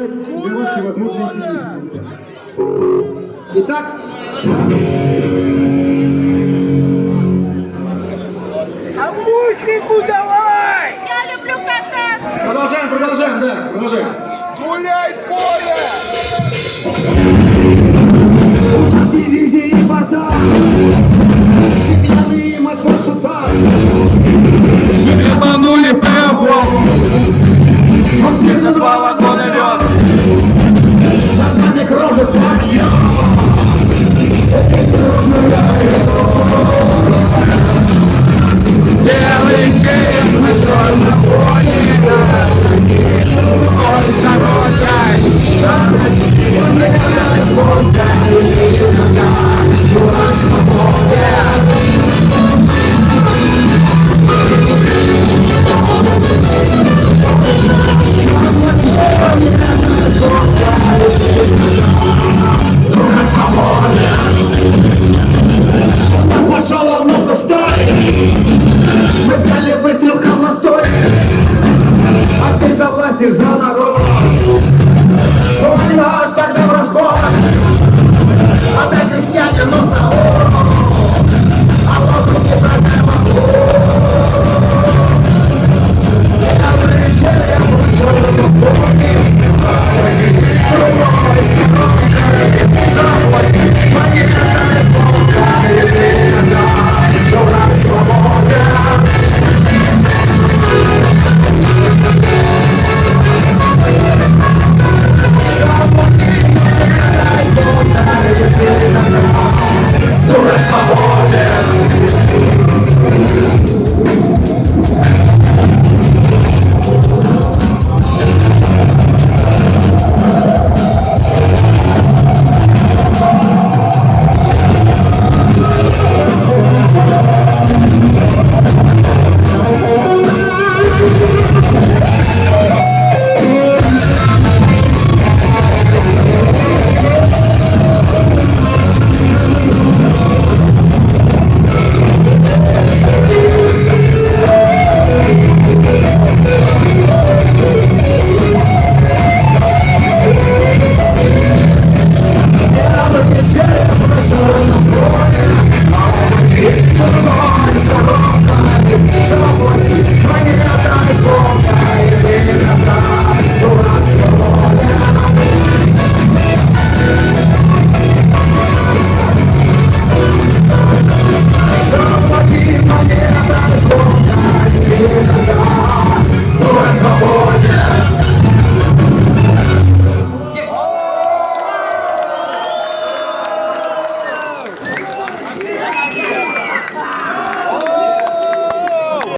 сыграть для вас всевозможные песни. Итак, А музыку давай! Я люблю кататься! продолжаем, да, продолжаем. Гуляй поле! Дивизии борта, чемпионы мать вашу так. Ебанули голову! Где-то 2 вагона лёд! Над нами кружит вранье. Белый череп на черном фоне. Он с дорогой, Пошел он на пустой. Мы дали выстрел холостой. А ты за власть и за народ. Война аж тогда в расход. Отдай крестьяне, но за